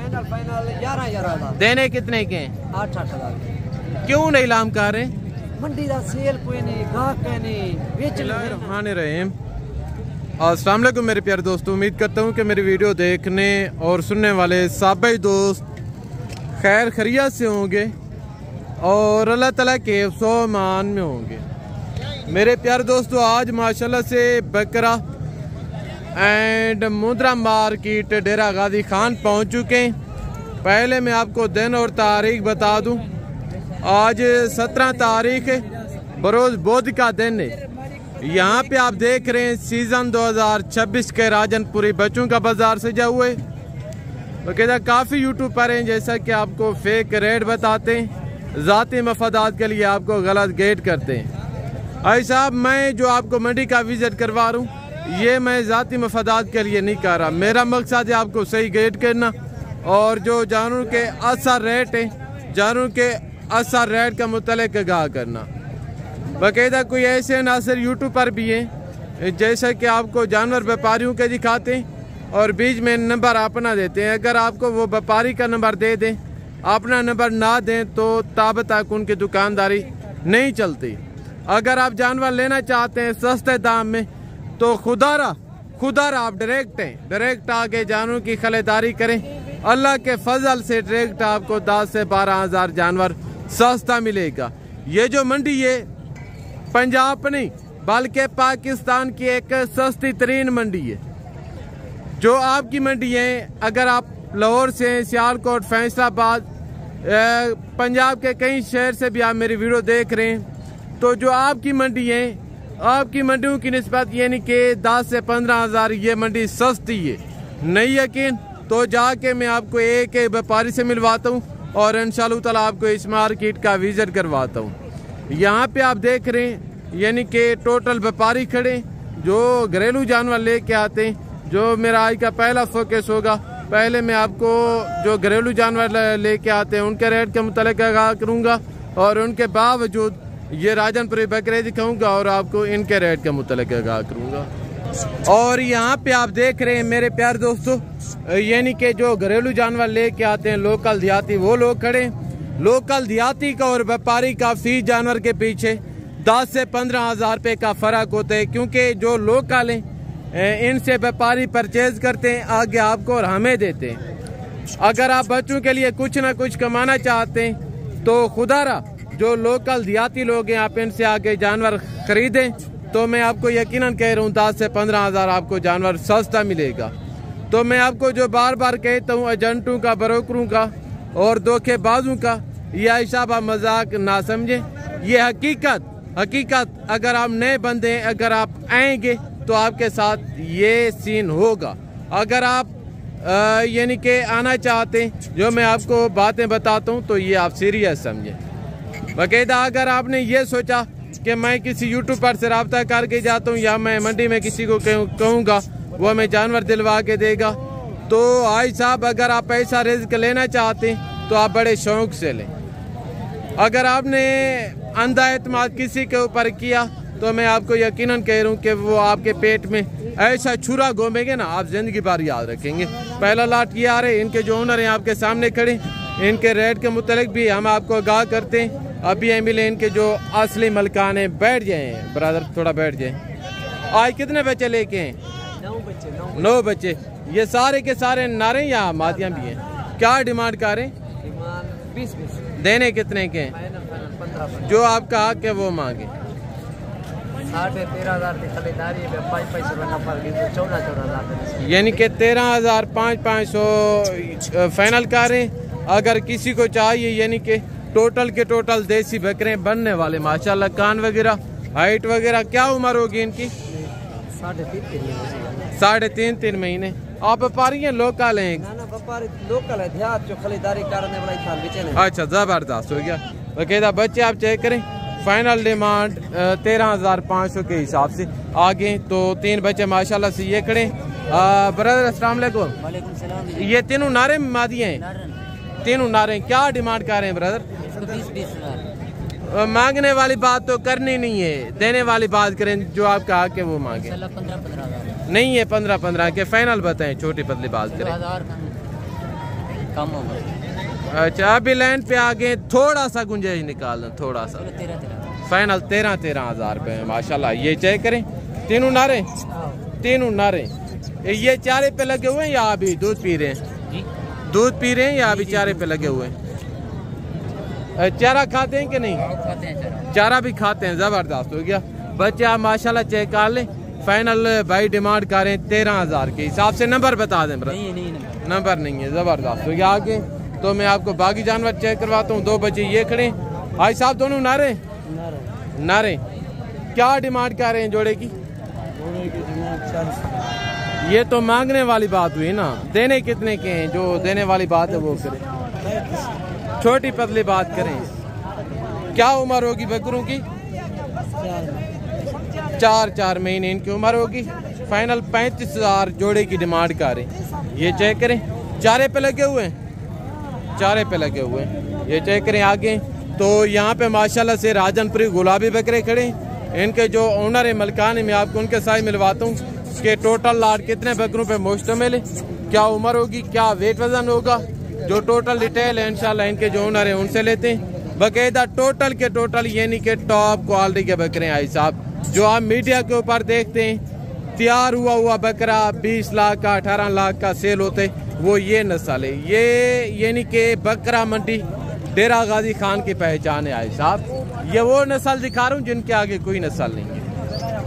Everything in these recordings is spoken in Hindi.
फाइनल 11,000 देने कितने के? 8,000। क्यों नहीं लाम कर रहे? मंडी का सेल कोई नहीं, गाहक कोई नहीं, बेच रहे। अस्सलाम वालेकुम मेरे प्यारे दोस्तों, उम्मीद करता हूँ कि मेरी वीडियो देखने और सुनने वाले सारे दोस्त खैर खैरियत से होंगे और अल्लाह ताला के मान में होंगे। मेरे प्यारे दोस्तों, आज माशाल्लाह से बकरा एंड मुद्रा मार्केट डेरा गाजी खान पहुँच चुके हैं। पहले मैं आपको दिन और तारीख बता दूँ। आज 17 तारीख है, बरोज बुध का दिन है। यहाँ पे आप देख रहे हैं सीजन 2026 के राजनपुरी बच्चों का बाजार सजा हुआ है। तो कहता काफ़ी यूट्यूबर हैं जैसा कि आपको फेक रेट बताते हैं, ज़ाती मफादात के लिए आपको गलत गेट करते हैं। भाई साहब, मैं जो आपको मंडी का विजिट करवा रहा हूँ, ये मैं ज़ाती मफादात के लिए नहीं कर रहा। मेरा मकसद है आपको सही गेट करना और जो जानवर के असर रेट है, जानवर के असर रेट का मुतल्लिक़ आगाह करना। बाकायदा कोई ऐसे नासिर यूट्यूबर भी हैं जैसे कि आपको जानवर व्यापारियों के दिखाते हैं और बीच में नंबर अपना देते हैं। अगर आपको वो व्यापारी का नंबर दे दें, अपना नंबर ना दें, तो तब तक उनकी दुकानदारी नहीं चलती। अगर आप जानवर लेना चाहते हैं सस्ते दाम में, तो खुदारा आप डायरेक्ट आके जानवरों की खरीदारी करें। अल्लाह के फजल से डायरेक्ट आपको 10 से 12 हज़ार जानवर सस्ता मिलेगा। ये जो मंडी है पंजाब नहीं बल्कि पाकिस्तान की एक सस्ती तरीन मंडी है। जो आपकी मंडी है, अगर आप लाहौर से, सियालकोट, फैसलाबाद, पंजाब के कई शहर से भी आप मेरी वीडियो देख रहे हैं, तो जो आपकी मंडी है, आपकी मंडियों की निस्बत यानी कि 10 से 15 हज़ार ये मंडी सस्ती है। नहीं यकीन तो जाके मैं आपको एक व्यापारी से मिलवाता हूँ और इंशाअल्लाह ताला आपको इस मार्केट का विजिट करवाता हूँ। यहाँ पे आप देख रहे हैं यानी कि टोटल व्यापारी खड़े जो घरेलू जानवर लेके आते हैं। जो मेरा आज का पहला फोकस होगा, पहले मैं आपको जो घरेलू जानवर लेके आते हैं उनके रेट के मुतालिक आगाह करूँगा और उनके बावजूद ये राजनपुरी बकरे दिखाऊंगा और आपको इनके रेट के मुतालिक आगाह करूँगा। और यहाँ पे आप देख रहे हैं मेरे प्यारे दोस्तों, यानी कि जो घरेलू जानवर लेके आते हैं लोकल देहाती, वो लोग खड़े। लोकल देहाती का और व्यापारी का फीस जानवर के पीछे 10 से 15 हज़ार रुपये का फ़र्क होता है, क्योंकि जो लोकल हैं इनसे व्यापारी परचेज करते हैं, आगे आपको और हमें देते हैं। अगर आप बच्चों के लिए कुछ ना कुछ कमाना चाहते हैं तो खुदारा जो लोकल देहाती लोग हैं, आप इनसे आके जानवर खरीदें। तो मैं आपको यकीनन कह रहा हूँ 10 से 15 हज़ार आपको जानवर सस्ता मिलेगा। तो मैं आपको जो बार बार कहता हूँ एजेंटों का, ब्रोकरों का और धोखेबाजों का, यह हिसाब आप मजाक ना समझें, ये हकीकत। अगर आप नए बंदे हैं, अगर आप आएंगे तो आपके साथ ये सीन होगा। अगर आप यानी कि आना चाहते हैं, जो मैं आपको बातें बताता हूँ, तो ये आप सीरियस समझें। बाकायदा अगर आपने ये सोचा कि मैं किसी यूट्यूबर से रब्ता करके जाता हूँ या मैं मंडी में किसी को कहूँगा वो हमें जानवर दिलवा के देगा, तो भाई साहब अगर आप ऐसा रिस्क लेना चाहते हैं तो आप बड़े शौक से लें। अगर आपने अंधा एतमाद किसी के ऊपर किया तो मैं आपको यकीनन कह रहा हूँ कि वो आपके पेट में ऐसा छुरा घूमेंगे ना, आप जिंदगी भर याद रखेंगे। पहला लाट ये आ रहे, इनके जो ओनर हैं आपके सामने खड़े, इनके रेट के मुतालिक भी हम आपको आगाह करते हैं। अभी मिले इनके जो असली मलकान हैं। बैठ जाए ब्रदर, थोड़ा बैठ जाए। आज कितने बच्चे लेके हैं? 9 बच्चे। ये सारे के सारे नारे या मादियाँ भी हैं? क्या डिमांड कर रहे हैं? 20 देने कितने के हैं? 15। जो आपका हक है वो मांगे। 13,000 की खरीदारी है, 14,000 यानी कि 13,000 500 फाइनल कर रहे हैं। अगर किसी को चाहिए, यानी कि टोटल के टोटल देसी बकरे बनने वाले माशाल्लाह, कान वगैरह, हाइट वगैरह, क्या उम्र होगी इनकी? 3.5 महीने। आप व्यापारी हैं लोकल हैं? व्यापारी लोकल है, देहात जो खरीदारी करने वाला। अच्छा, जबरदस्त हो गया। बाकायदा बच्चे आप चेक करें, फाइनल डिमांड 13,500 के हिसाब से। आगे तो 3 बच्चे माशाल्लाह से ये खड़े। ब्रदर अस्सलाम वालेकुम। ये तीनों नारे मादियाँ हैं? तीनों नारे। क्या डिमांड कर रहे हैं ब्रदर? 20-20 मांगने वाली बात तो करनी नहीं है, देने वाली बात करें। जो आपका हक है वो मांगे। 15-15 नहीं है 15-15 के फाइनल बताएं, छोटी पतली बात करें। कम होगा। अच्छा अभी लाइन पे आ गए, थोड़ा सा गुंजाइश निकाल दें, थोड़ा सा। फाइनल 13,000 रुपये में माशाल्लाह। ये चेक करें, तीनों नारे, तीनों नारे। ये चारे पे लगे हुए हैं या अभी दूध पी रहे हैं? दूध पी रहे हैं या अभी चारे पे लगे हुए हैं? चारा खाते हैं कि नहीं? खाते हैं, चारा भी खाते हैं। जबरदस्त हो गया बच्चे, आप माशाल्लाह चेक कर लें। फाइनल भाई डिमांड करें 13,000 के हिसाब से। नंबर बता दें ब्रदर। नहीं नंबर नहीं है। जबरदस्त हो गया। आगे तो मैं आपको बाकी जानवर चेक करवाता हूँ। 2 बच्चे ये खड़े, भाई साहब दोनों नारे नारे। क्या डिमांड कर रहे हैं जोड़े की? ये तो मांगने वाली बात हुई ना, देने कितने के हैं? जो देने वाली बात है वो करें, छोटी पतली बात करें। क्या उम्र होगी बकरों की? 4 महीने इनकी उम्र होगी। फाइनल 35,000 जोड़े की डिमांड कर रहे हैं। ये चेक करें, चारे पे लगे हुए हैं, चारे पे लगे हुए हैं। ये चेक करें। आगे तो यहाँ पे माशाल्लाह से राजनपुरी गुलाबी बकरे खड़े हैं। इनके जो ओनर है मलकान है, मैं आपको उनके साथ मिलवाता हूँ कि टोटल लाट कितने बकरों पे मुश्तमिल है, क्या उम्र होगी, क्या वेट वजन होगा। जो टोटल डिटेल है इंशाल्लाह इनके जो ओनर है उनसे लेते हैं। बाकायदा टोटल के टोटल यानी कि टॉप क्वालिटी के बकरे हैं भाई साहब। जो आप मीडिया के ऊपर देखते हैं तैयार हुआ बकरा 20 लाख का 18 लाख का सेल होते, वो ये नस्ल है। ये यानी कि बकरा मंडी डेरा गाजी खान की पहचान है भाई साहब। ये वो नस्ल दिखा रहा हूँ जिनके आगे कोई नस्ल नहीं है।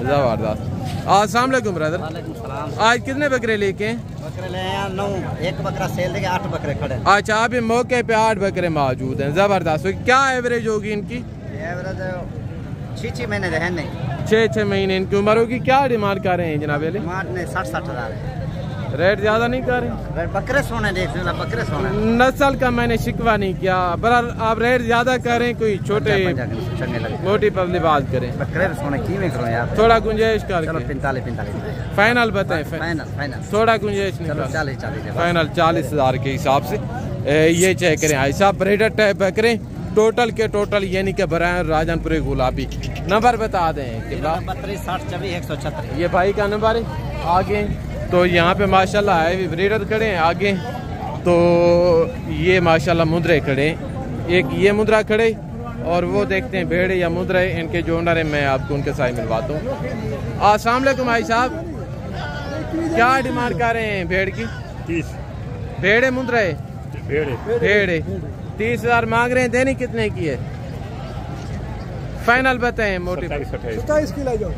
जबरदस्त। अस्सलाम वालेकुम ब्रदर। आज कितने बकरे लेके हैं? बकरे ले आए 9, एक बकरा सेल देके 8 बकरे खड़े। अच्छा अभी मौके पे 8 बकरे मौजूद हैं। जबरदस्त। क्या एवरेज होगी इनकी? एवरेज 6 महीने रहे नहीं, 6 महीने इनकी उम्र होगी। क्या डिमांड कर रहे हैं जनाब? 60 हजार। रेट ज्यादा नहीं कर रहे? बकरे सोने देख, बकरे सोने नस्ल का मैंने शिकवा नहीं किया, पर आप रेट ज्यादा कर रहे हैं। कोई छोटे मोटी पतली बात करें। बकरे सोने की में करो यार, थोड़ा गुंजाइश कर। 45 फाइनल बताएं। फाइनल थोड़ा गुंजाइश निकाल। 40 फाइनल 40,000 के हिसाब से। ये चेक करें भाई साहब, ब्रीडर टाइप बकरे टोटल के टोटल यानी कि बरान राजनपुरी गुलाबी। नंबर बता दें। 32 60 24 136 ये भाई का नंबर है। आगे तो यहाँ पे माशाल्लाह है ब्रीडर खड़े हैं। आगे तो ये माशाल्लाह मुद्रे खड़े हैं, एक ये मुद्रा खड़े और वो देखते हैं भेड़े या मुद्रे। इनके जो ओनर है मैं आपको उनके साथ मिलवाता हूँ। अस्सलाम वालेकुम भाई साहब, क्या डिमांड कर रहे हैं भेड़ की? 30 भेड़े मुद्रे भेड़े 30,000 मांग रहे हैं। देने कितने की है? फाइनल बताएं। मोटी 27 की ला जाओ।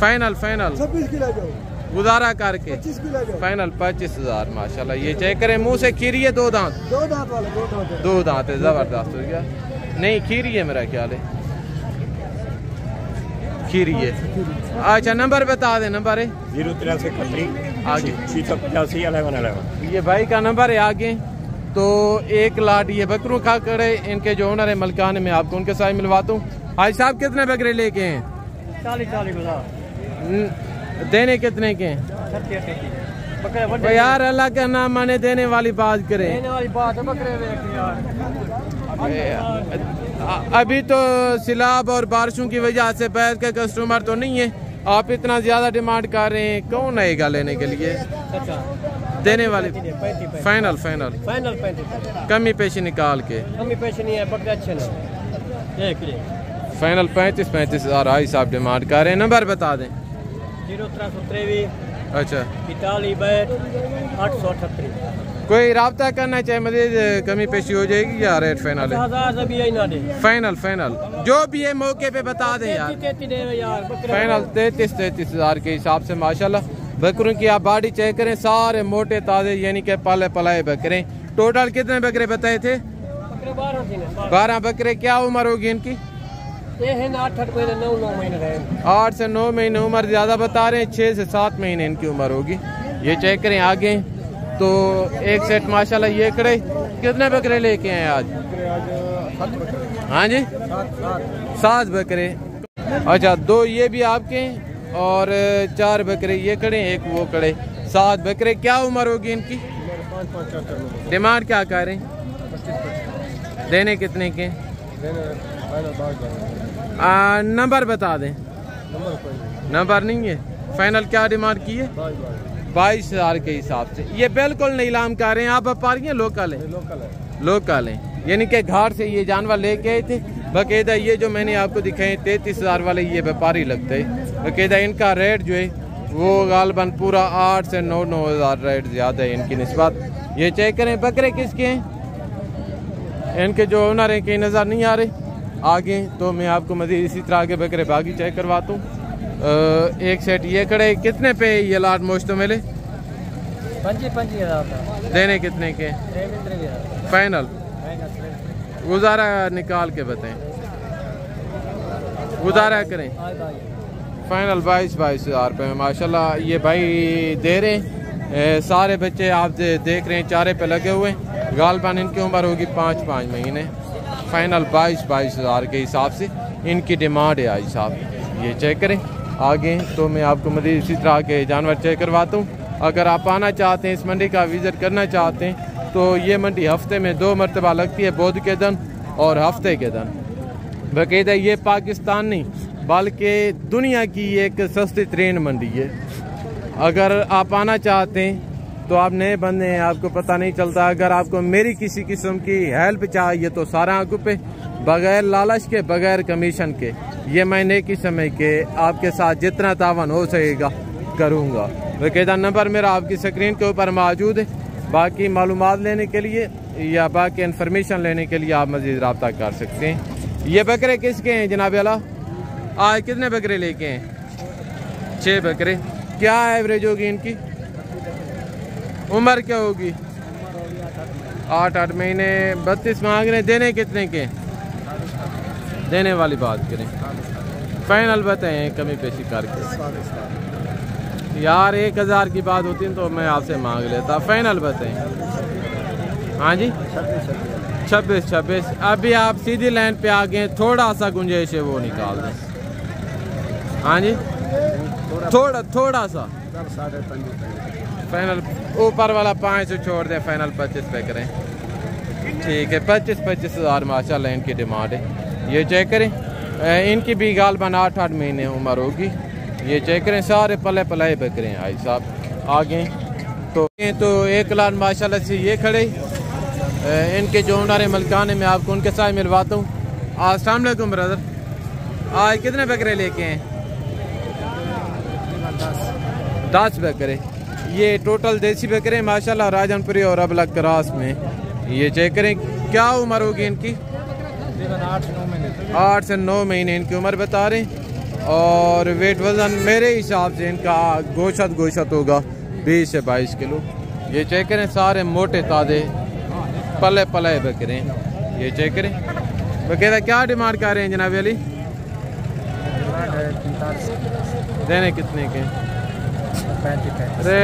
फाइनल 26 की ला जाओ, गुजारा करके 25 की ला जाओ। फाइनल 25,000 माशाल्लाह। ये चेक करें, मुंह से खीरी है, 2 दांत। 2 दांत वाले, 2 दांत। 2 दांत है। जबरदस्त हो गया। नहीं खीरी है मेरा ख्याल है, खीरी है। अच्छा नंबर बता दे। नंबर है 083 31 आगे 685 1111। ये भाई का नंबर है। आगे तो 1 लाट ये बकरों का करे। इनके जो ओनर है मलकान, मैं आपको उनके साथ मिलवाता हूँ। भाई साहब कितने बकरे लेके हैं? 40 देने कितने के हैं? तो यार अल्लाह का नाम माने देने वाली बात करें। अभी तो सिलाब और बारिशों की वजह से बैठ के कस्टमर तो नहीं है। आप इतना ज्यादा डिमांड कर रहे हैं, कौन आएगा लेने के लिए? देने वाली फाइनल 35 कमी पेशी निकाल के फाइनल 35,000 भाई साहब डिमांड कर रहे हैं। नंबर बता दें। 0323 अच्छा 42 838। कोई राब्ता करना चाहे मजीद कमी पेशी हो जाएगी या रेट फाइनल है? फाइनल जो भी है मौके पे बता दें यार। फाइनल 33,000 के हिसाब से माशाल्लाह। बकरों की आप बॉडी चेक करें, सारे मोटे ताजे यानी कि पाले पलाए बकरे। टोटल कितने बकरे बताए थे? 12 बकरे। क्या उम्र होगी इनकी? 8 से 9 महीने उम्र ज्यादा बता रहे हैं। 6 से 7 महीने इनकी उम्र होगी। ये चेक करें। आगे तो एक सेट माशाल्लाह ये खड़े। कितने बकरे लेके आए आज? हाँ जी 7 बकरे। अच्छा 2 ये भी आपके और 4 बकरे ये खड़े, एक वो खड़े। 7 बकरे। क्या उम्र होगी इनकी? डिमांड क्या कर रहे हैं? देने कितने के? नंबर बता दें। नंबर नहीं है। फाइनल क्या डिमांड की है? 22,000 के हिसाब से। ये बिल्कुल नीलाम कर रहे हैं। आप व्यापारी हैं लोकल है? लोकल है, यानी कि घाट से ये जानवर लेके आए थे बाकायदा। ये जो मैंने आपको दिखाए 33,000 वाले ये व्यापारी लगते हैं बाकायदा। इनका रेट जो है वो गालबन पूरा 8 से 9,000 रेट ज़्यादा है इनकी निस्बत। ये चेक करें बकरे किसके हैं, इनके जो ओनर हैं कहीं नज़र नहीं आ रहे आगे, तो मैं आपको मज़ीद इसी तरह के बकरे बागी चेक करवाता हूँ। एक सेट ये खड़े, कितने पे ये लाट मोश्तो मिले? 25,000 देने कितने के फाइनल? गुजारा निकाल के बताएं, गुजारा करें। फाइनल 22,000 रुपये में माशाल्लाह ये भाई दे रहे हैं। सारे बच्चे आप देख रहे हैं चारे पे लगे हुए हैं। गालबान इनकी उम्र होगी 5 महीने। फाइनल 22,000 के हिसाब से इनकी डिमांड है आई साहब। ये चेक करें आगे, तो मैं आपको मज़ीद इसी तरह के जानवर चेक करवाता हूँ। अगर आप आना चाहते हैं, इस मंडी का विज़िट करना चाहते हैं, तो ये मंडी हफ्ते में 2 मरतबा लगती है, बुध के दिन और हफ्ते के दिन। बाकायदा ये पाकिस्तान नहीं बल्कि दुनिया की एक सस्ती तरीन मंडी है। अगर आप आना चाहते हैं तो आप नए बंदे हैं, आपको पता नहीं चलता। अगर आपको मेरी किसी किस्म की हेल्प चाहिए तो सारा आंखों पे बगैर लालच के, बगैर कमीशन के, ये मैं नेकी समय के आपके साथ जितना तावन हो सकेगा करूँगा। बाकायदा नंबर मेरा आपकी स्क्रीन के ऊपर मौजूद है। बाकी मालूमात लेने के लिए या बाकी इन्फॉर्मेशन लेने के लिए आप मज़ीद रब्ता कर सकते हैं। ये बकरे किसके हैं जनाब आला? आज कितने बकरे लेके हैं? 6 बकरे। क्या एवरेज होगी इनकी? उम्र क्या होगी? 8 महीने। 32 मांग रहे, देने कितने के? देने वाली बात करें, फाइनल बताएं कमी पेशी करके। यार 1,000 की बात होती तो मैं आपसे मांग लेता। फाइनल बताएं। हाँ जी 26। अभी आप सीधी लाइन पे आ गए, थोड़ा सा गुंजाइश है वो निकाल दें। हाँ जी थोड़ा सा फाइनल ऊपर वाला 500 छोड़ दें, फाइनल 25 पे करें। ठीक है 25,000 माशाल्लाह इनकी डिमांड है। ये चेक करें, इनकी भी गालबन 8 महीने उम्र होगी। ये चेक करें, सारे पले पलाए बकरे हैं भाई साहब आगे। तो 1 लाख माशाल्लाह से ये खड़े, इनके जो ओनर मलकान है मैं आपको उनके साथ मिलवाता हूँ। अस्सलाम वालेकुम ब्रदर, आज कितने बकरे लेके हैं? 10 बकरे। ये टोटल देसी बकरे माशाल्लाह राजनपुरी और अबलग क्रॉस में। ये चेक करें, क्या उम्र होगी इनकी? 8 से 9 महीने इनकी उम्र बता रहे हैं। और वेट वजन मेरे हिसाब से इनका गोशत होगा 20 से 22 किलो। ये चेक करें, सारे मोटे ताजे पले बकरे। ये चेक करें बकायदा। क्या डिमांड कर रहे हैं जनाब अली? देने कितने के? 35। अरे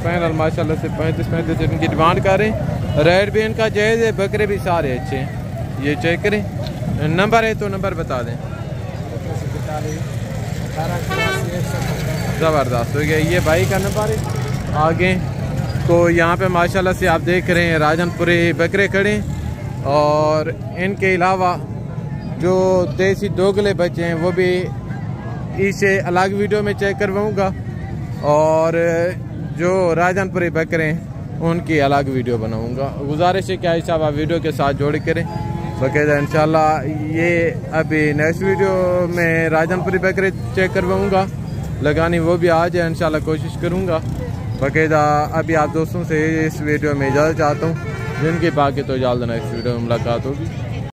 फाइनल माशाल्लाह से 35 इनकी डिमांड कर रहे हैं। रेट भी इनका जायज़ है, बकरे भी सारे अच्छे हैं। ये चेक करें, नंबर है तो नंबर बता दें। ज़बरदस्त हो गया, ये भाई का नंबर है आगे। तो यहाँ पे माशाल्लाह से आप देख रहे हैं राजनपुरी बकरे खड़े, और इनके अलावा जो देसी दोगले बच्चे हैं वो भी इसे अलग वीडियो में चेक करवाऊँगा, और जो राजनपुरी बकरे हैं उनकी अलग वीडियो बनाऊँगा। गुजारिश है कि आई साहब आप वीडियो के साथ जोड़ करें बाकायदा इंशाल्लाह। ये अभी नेक्स्ट वीडियो में राजनपुरी बकरे चेक करवाऊँगा, लगानी वो भी आ जाए इंशाल्लाह, कोशिश करूँगा बाकायदा। अभी आप दोस्तों से इस वीडियो में इजाज़त चाहता हूँ, जिनकी बाकी तो जल्द नेक्स्ट वीडियो में मुलाकात होगी।